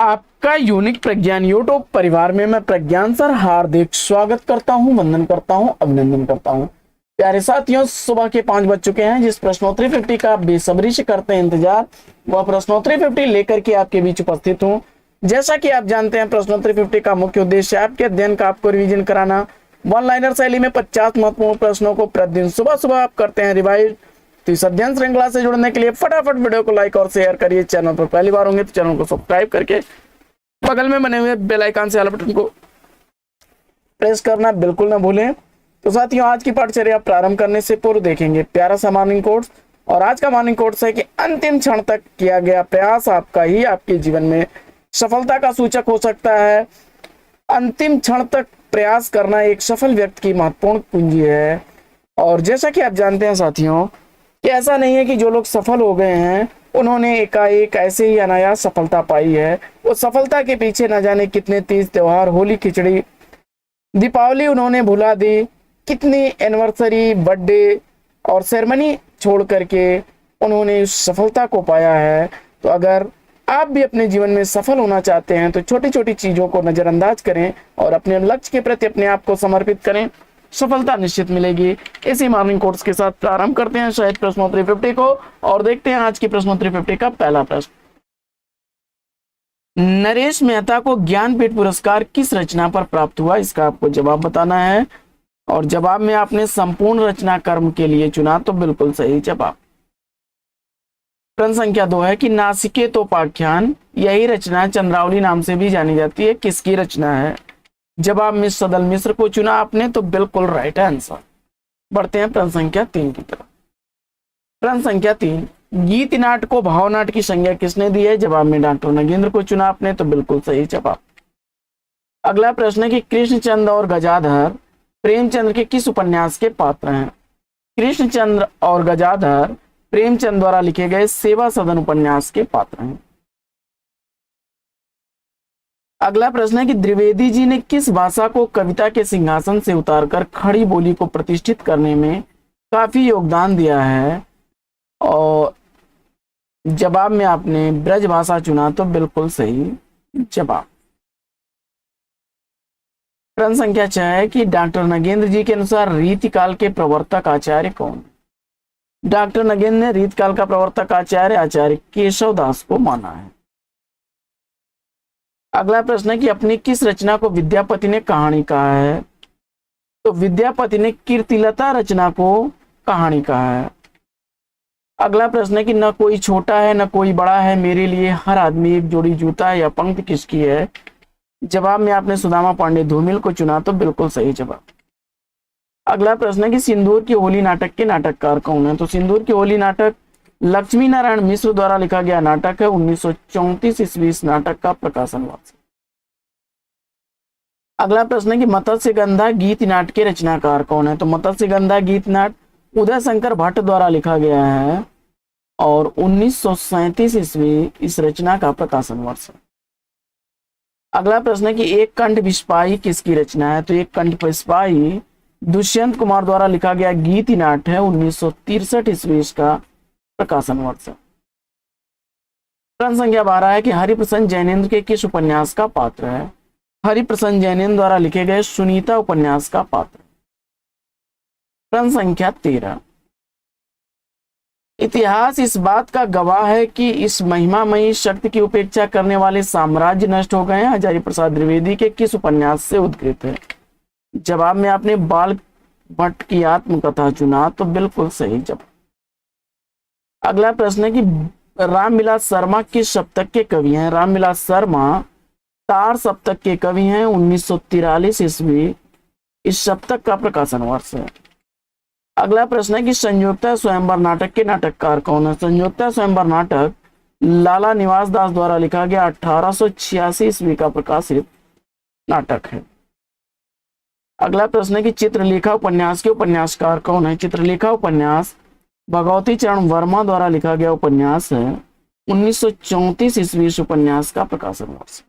आपका यूनिक प्रज्ञान यूट्यूब परिवार में मैं प्रज्ञान सर हार्दिक स्वागत करता हूं, वंदन करता हूं, अभिनंदन करता हूं। प्यारे साथियों, सुबह के 5 बज चुके हैं। जिस प्रश्नोत्तरी 50 का आप बेसब्री से करते हैं इंतजार, वह प्रश्नोत्तरी 50 लेकर के आपके बीच उपस्थित हूं। जैसा कि आप जानते हैं, प्रश्नोत्तरी 50 का मुख्य उद्देश्य आपके अध्ययन का आपको रिवीजन कराना। वन लाइनर शैली में 50 महत्वपूर्ण प्रश्नों को प्रतिदिन सुबह सुबह आप करते हैं रिवाइज। तो इस अध्ययन श्रृंखला से जुड़ने के लिए फटाफट वीडियो को लाइक और शेयर करिए। चैनल पर पहली बार होंगे तो चैनल को सब्सक्राइब करके बगल में बने हुए बेल आइकन से वाले बटन को प्रेस करना बिल्कुल ना भूलें। तो साथियों, आज की पाठचर्या प्रारंभ करने से पूर्व देखेंगे प्यारा सा मॉर्निंग कोट्स। और आज का मॉर्निंग कोट्स है कि अंतिम क्षण तक किया गया प्रयास आपका ही आपके जीवन में सफलता का सूचक हो सकता है। अंतिम क्षण तक प्रयास करना एक सफल व्यक्ति की महत्वपूर्ण कुंजी है। और जैसा कि आप जानते हैं साथियों, कि ऐसा नहीं है कि जो लोग सफल हो गए हैं उन्होंने एकाएक ऐसे ही अनायास सफलता पाई है। वो सफलता के पीछे न जाने कितने तीज त्योहार, होली, खिचड़ी, दीपावली उन्होंने भुला दी, कितनी एनिवर्सरी, बर्थडे और सेरेमनी छोड़ करके उन्होंने उस सफलता को पाया है। तो अगर आप भी अपने जीवन में सफल होना चाहते हैं तो छोटी छोटी चीजों को नजरअंदाज करें और अपने लक्ष्य के प्रति अपने आप को समर्पित करें, सफलता निश्चित मिलेगी। इसी मॉर्निंग कोर्स के साथ प्रारंभ करते हैं शायद प्रश्नोत्तरी 50 को और देखते हैं आज की प्रश्नोत्तरी 50 का पहला प्रश्न। नरेश मेहता को ज्ञानपीठ पुरस्कार किस रचना पर प्राप्त हुआ? इसका आपको जवाब बताना है और जवाब में आपने संपूर्ण रचना कर्म के लिए चुना तो बिल्कुल सही जवाब। प्रश्न संख्या 2 है कि नासिकेतोपाख्यान, यही रचना चंद्रावली नाम से भी जानी जाती है, किसकी रचना है? जवाब में सदल मिश्र को चुना आपने तो बिल्कुल राइट आंसर। बढ़ते हैं प्रश्न संख्या 3 की तरफ। प्रश्न संख्या 3, गीत नाट को भावनाट की संज्ञा किसने दी है? जवाब में डॉक्टर नगेंद्र को चुना आपने तो बिल्कुल सही जवाब। अगला प्रश्न है कि कृष्णचंद्र और गजाधर प्रेमचंद्र के किस उपन्यास के पात्र हैं? कृष्णचंद्र और गजाधर प्रेमचंद द्वारा लिखे गए सेवा सदन उपन्यास के पात्र हैं। अगला प्रश्न है कि द्विवेदी जी ने किस भाषा को कविता के सिंहासन से उतारकर खड़ी बोली को प्रतिष्ठित करने में काफी योगदान दिया है? और जवाब में आपने ब्रज भाषा चुना तो बिल्कुल सही जवाब। प्रश्न संख्या 6 है कि डॉक्टर नगेंद्र जी के अनुसार रीतिकाल के प्रवर्तक आचार्य कौन? डॉक्टर नगेंद्र ने रीतिकाल का प्रवर्तक आचार्य केशव दास को माना है। अगला प्रश्न है कि अपनी किस रचना को विद्यापति ने कहानी कहा है? तो विद्यापति ने कीर्तिलता रचना को कहानी कहा है। अगला प्रश्न है कि न कोई छोटा है न कोई बड़ा है, मेरे लिए हर आदमी एक जोड़ी जूता है, यह पंक्ति किसकी है? जवाब में आपने सुदामा पांडे धूमिल को चुना तो बिल्कुल सही जवाब। अगला प्रश्न है कि सिंदूर की होली नाटक के नाटककार कौन है? तो सिंदूर की होली नाटक लक्ष्मी नारायण मिश्र द्वारा लिखा गया नाटक है। 1934 ईस्वी इस नाटक का प्रकाशन हुआ। अगला प्रश्न है कि मत्स्यगंधा गीत नाट के रचनाकार कौन है? तो मत्स्यगंधा गीत नाट उदय शंकर भट्ट द्वारा लिखा गया है और 1937 ईस्वी इस रचना का प्रकाशन वर्ष है। अगला प्रश्न है कि एक कंठ विस्पाही किसकी रचना है? तो एक कंठ विस्पाही दुष्यंत कुमार द्वारा लिखा गया गीत नाट है। 1963 ईस्वी इसका प्रकाशन वर्ष है। प्रश्न संख्या 12 है कि हरिप्रसन्न जैनेन्द्र के किस उपन्यास का पात्र है? हरिप्रसन्न जैनेन्द्र द्वारा लिखे गए सुनीता उपन्यास का पात्र। प्रश्न संख्या 13, इतिहास इस बात का गवाह है कि इस महिमामयी शक्ति की उपेक्षा करने वाले साम्राज्य नष्ट हो गए हैं, हजारी प्रसाद द्विवेदी के किस उपन्यास से उद्गृत है? जवाब में आपने बाल भट्ट की आत्मकथा चुना तो बिल्कुल सही जवाब। अगला प्रश्न है कि रामविलास शर्मा किस सप्तक के कवि हैं? रामविलास शर्मा तार सप्तक के कवि हैं। 1943 ईस्वी इस सप्तक का प्रकाशन वर्ष है। अगला प्रश्न है कि संयुक्ता स्वयंवर नाटक के नाटककार कौन है? संयुक्ता स्वयंवर नाटक लाला निवास दास द्वारा लिखा गया 1886 ईस्वी का प्रकाशित नाटक है। अगला प्रश्न है कि चित्रलेखा उपन्यास के उपन्यासकार कौन है? चित्रलेखा उपन्यास भगवती चरण वर्मा द्वारा लिखा गया उपन्यास है। 1934 ईस्वी इस उपन्यास का प्रकाशन वर्ष।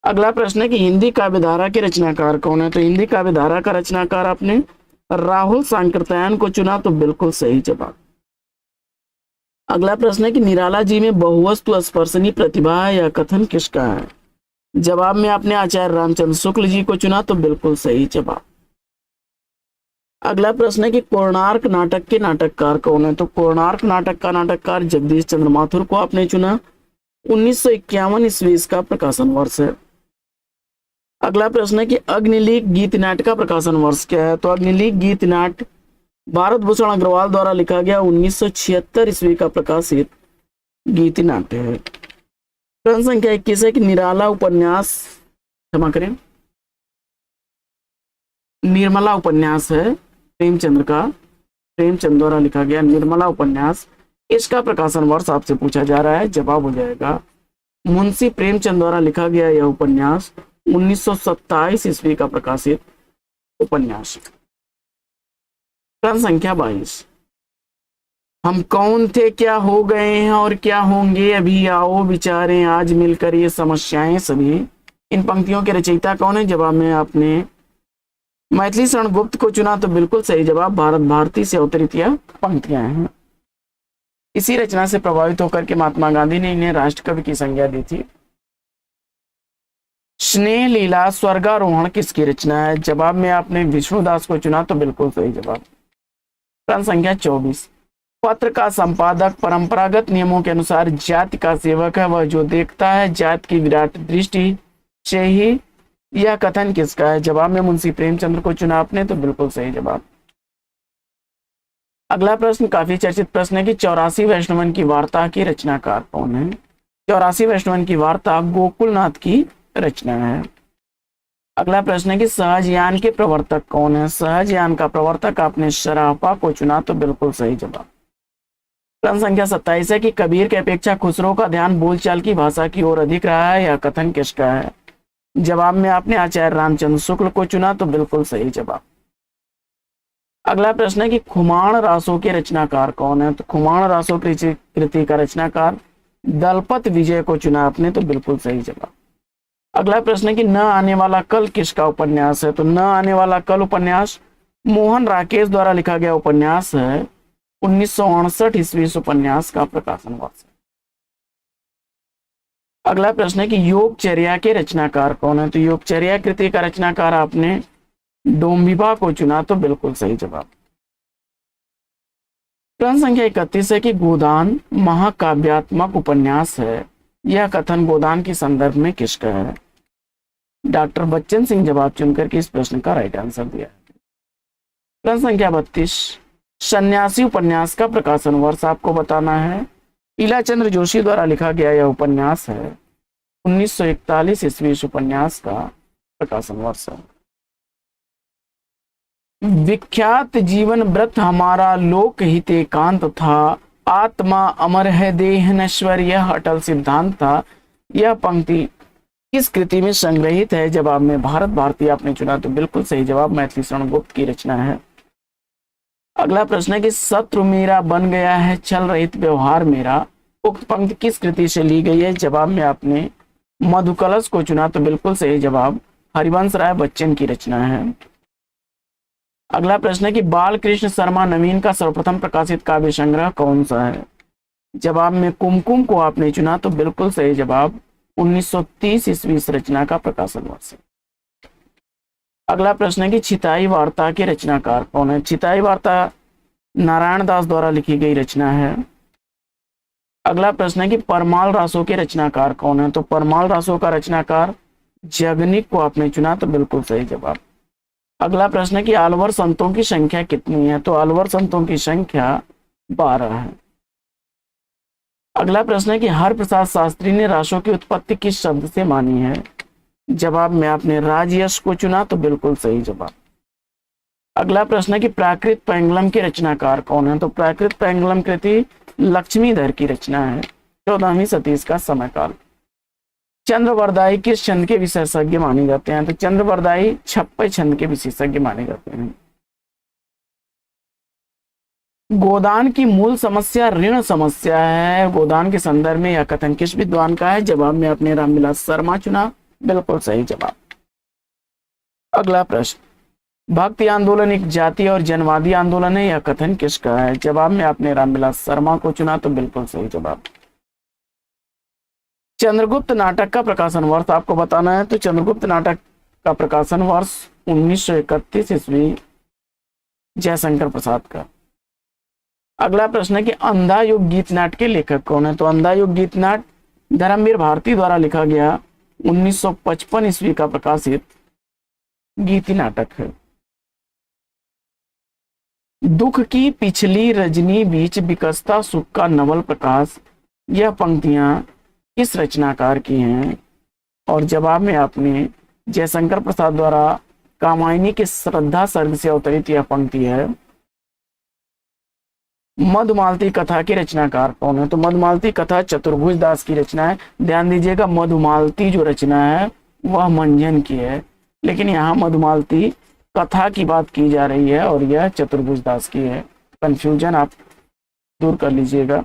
अगला प्रश्न है कि हिंदी काव्यधारा के रचनाकार कौन है? तो हिंदी काव्यधारा का रचनाकार आपने राहुल सांकृत्यायन को चुना तो बिल्कुल सही जवाब। अगला प्रश्न है कि निराला जी में बहुवस्तु स्पर्शनीय प्रतिभा या कथन किसका है? जवाब में आपने आचार्य रामचंद्र शुक्ल जी को चुना, तो बिल्कुल सही जवाब। अगला प्रश्न है कि कोणार्क नाटक के नाटककार कौन है? तो कोणार्क नाटक का नाटककार जगदीश चंद्र माथुर को आपने चुना। 1951 ईस्वी इसका प्रकाशन वर्ष है। अगला प्रश्न है कि अग्निलीक गीत नाट्य का प्रकाशन वर्ष क्या है? तो अग्निलीक गीत नाट्य भारत भूषण अग्रवाल द्वारा लिखा गया 1976 ईस्वी का प्रकाशित गीत नाट्य है। प्रश्न संख्या 21 है कि निराला उपन्यास, क्षमा करें, निर्मला उपन्यास है प्रेमचंद का, प्रेमचंद द्वारा लिखा गया निर्मला उपन्यास, इसका प्रकाशन वर्ष आपसे पूछा जा रहा है। जवाब हो जाएगा मुंशी प्रेमचंद द्वारा लिखा गया यह उपन्यास 1927 ईस्वी का प्रकाशित उपन्यास। प्रश्न संख्या 22, हम कौन थे, क्या हो गए हैं और क्या होंगे, अभी आओ विचारें आज मिलकर ये समस्याएं सभी। इन पंक्तियों के रचयिता कौन है? जवाब में आपने मैथिली शरण गुप्त को चुना, तो बिल्कुल सही जवाब। भारत भारती से अवतरित यह पंक्तियां हैं। इसी रचना से प्रभावित होकर के महात्मा गांधी ने इन्हें राष्ट्रकवि की संज्ञा दी थी। स्नेह लीला स्वर्गारोहण किसकी रचना है? जवाब में आपने विष्णुदास को चुना, तो बिल्कुल सही जवाब। प्रश्न संख्या 24, पत्र का संपादक परंपरागत नियमों के अनुसार जाति का सेवक है, वह जो देखता है जाति की विराट दृष्टि से ही, यह कथन किसका है? जवाब में मुंशी प्रेमचंद्र को चुना आपने, तो बिल्कुल सही जवाब। अगला प्रश्न काफी चर्चित प्रश्न है कि 84 वैष्णवन की वार्ता की रचनाकार कौन है? 84 वैष्णवन की वार्ता गोकुलनाथ की रचना है। अगला प्रश्न है कि सहजयान के प्रवर्तक कौन है? सहजयान का प्रवर्तक आपने शराफा को चुना, तो बिल्कुल सही जवाब। प्रश्न संख्या 27 है कि कबीर के अपेक्षा खुसरो का ध्यान बोलचाल की भाषा की ओर अधिक रहा है, यह कथन किसका है? जवाब में आपने आचार्य रामचंद्र शुक्ल को चुना, तो बिल्कुल सही जवाब। अगला प्रश्न है कि खुमाण रासों के रचनाकार कौन है? तो खुमाण रासों की कृति का रचनाकार दलपत विजय को चुना आपने, तो बिल्कुल सही जवाब। अगला प्रश्न है कि न आने वाला कल किसका उपन्यास है? तो न आने वाला कल उपन्यास मोहन राकेश द्वारा लिखा गया उपन्यास है। 1968 ईस्वी उपन्यास का प्रकाशन वर्ष है। अगला प्रश्न है कि योगचर्या के रचनाकार कौन है? तो योगचर्या कृति का रचनाकार आपने डोम्बिबा को चुना, तो बिल्कुल सही जवाब। प्रश्न संख्या 31 है कि गोदान महाकाव्यात्मक उपन्यास है, यह कथन गोदान के संदर्भ में किसका है? डॉक्टर बच्चन सिंह जवाब चुनकर के इस प्रश्न का राइट आंसर दिया है। प्रश्न संख्या 32, सन्यासी उपन्यास का प्रकाशन वर्ष आपको बताना है। इलाचंद्र जोशी द्वारा लिखा गया यह उपन्यास है। 1941 ईस्वी उपन्यास का प्रकाशन वर्ष है। विख्यात जीवन व्रत हमारा लोक हित एकांत था, आत्मा अमर है देह नश्वर यह अटल सिद्धांत था, यह पंक्ति किस कृति में संग्रहित है? जवाब में भारत भारती आपने चुना, तो बिल्कुल सही जवाब। मैथिली शरण गुप्त की रचना है। अगला प्रश्न है कि शत्रु मेरा बन गया है छल रहित व्यवहार मेरा, उक्त पंक्ति किस कृति से ली गई है? जवाब में आपने मधुकलश को चुना, तो बिल्कुल सही जवाब। हरिवंश राय बच्चन की रचना है। अगला प्रश्न है कि बाल कृष्ण शर्मा नवीन का सर्वप्रथम प्रकाशित काव्य संग्रह कौन सा है? जवाब में कुमकुम को आपने चुना, तो बिल्कुल सही जवाब। 1930 ईस्वी रचना का प्रकाशन वर्ष है। अगला प्रश्न है कि छिताई वार्ता के रचनाकार कौन है? छिताई वार्ता नारायण दास द्वारा लिखी गई रचना है। अगला प्रश्न है कि परमाल रासों के रचनाकार कौन है? तो परमाल रासों का रचनाकार जगनिक को आपने चुना, तो बिल्कुल सही जवाब। अगला प्रश्न है कि अलवर संतों की संख्या कितनी है? तो अलवर संतों की संख्या 12 है। अगला प्रश्न है कि हरप्रसाद शास्त्री ने रासों की उत्पत्ति किस शब्द से मानी है? जवाब में आपने राजयश को चुना, तो बिल्कुल सही जवाब। अगला प्रश्न है कि प्राकृत पैंगलम के रचनाकार कौन है? तो प्राकृत पैंगलम कृति लक्ष्मीधर की रचना है। 14वीं सदी का समयकाल। चंद्रवरदाई किस छंद के विशेषज्ञ माने जाते हैं? तो चंद्रवरदाई छप्पे छंद के विशेषज्ञ माने जाते हैं। गोदान की मूल समस्या ऋण समस्या है, गोदान के संदर्भ में यह कथन किस विद्वान का है? जवाब में आपने रामविलास शर्मा चुना, बिल्कुल सही जवाब। अगला प्रश्न, भक्ति आंदोलन एक जातीय और जनवादी आंदोलन है, यह कथन किसका है? जवाब में आपने रामविलास शर्मा को चुना तो बिल्कुल सही जवाब। चंद्रगुप्त नाटक का प्रकाशन वर्ष आपको बताना है, तो चंद्रगुप्त नाटक का प्रकाशन वर्ष 1931 ईस्वी, जयशंकर प्रसाद का। अगला प्रश्न है कि अंधा युग गीत नाट्य के लेखक कौन है? तो अंधा युग गीत नाट्य धर्मवीर भारती द्वारा लिखा गया 1955 ईस्वी का प्रकाशित गीति नाटक है। दुख की पिछली रजनी बीच विकसता सुख का नवल प्रकाश, यह पंक्तियां किस रचनाकार की हैं? और जवाब में आपने जयशंकर प्रसाद द्वारा कामायनी के श्रद्धा सर्ग से अवतरित यह पंक्ति है। मधुमालती कथा के रचनाकार कौन है? तो मधुमालती कथा चतुर्भुज दास की रचना है। ध्यान दीजिएगा, मधुमालती जो रचना है वह मंजन की है, लेकिन यहाँ मधुमालती कथा की बात की जा रही है और यह चतुर्भुज दास की है। कंफ्यूजन आप दूर कर लीजिएगा।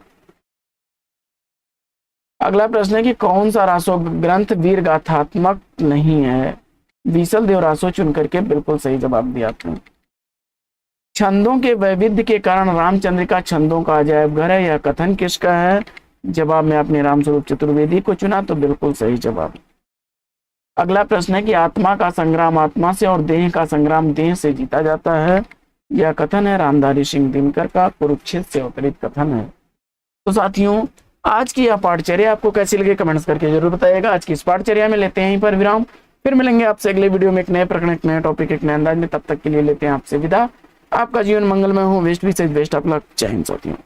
अगला प्रश्न है कि कौन सा रासो ग्रंथ वीर गाथात्मक नहीं है? बीसल देव रासो चुन करके बिल्कुल सही जवाब दिया आपने। छंदों के वैविध्य के कारण रामचंद्रिका छंदों का अजायब घर है, यह कथन किसका है? जवाब में आपने रामस्वरूप चतुर्वेदी को चुना तो बिल्कुल सही जवाब। अगला प्रश्न है कि आत्मा का संग्राम आत्मा से और देह का संग्राम देह से जीता जाता है, यह कथन है रामधारी सिंह दिनकर का, कुरुक्षेत्र से अवतरित कथन है। तो साथियों, आज की यह पाठचर्या आपको कैसी लगी कमेंट्स करके जरूर बताइएगा। आज की इस पाठचर्या में लेते हैं यहीं पर विराम, फिर मिलेंगे आपसे अगले वीडियो में एक नए प्रकरण, एक नए टॉपिक, एक नए अंदाज में। तब तक के लिए लेते हैं आपसे विदा। आपका जीवन मंगलमय हो। वेस्ट भी से बेस्ट ऑफ लक। जय हिंद साथियों।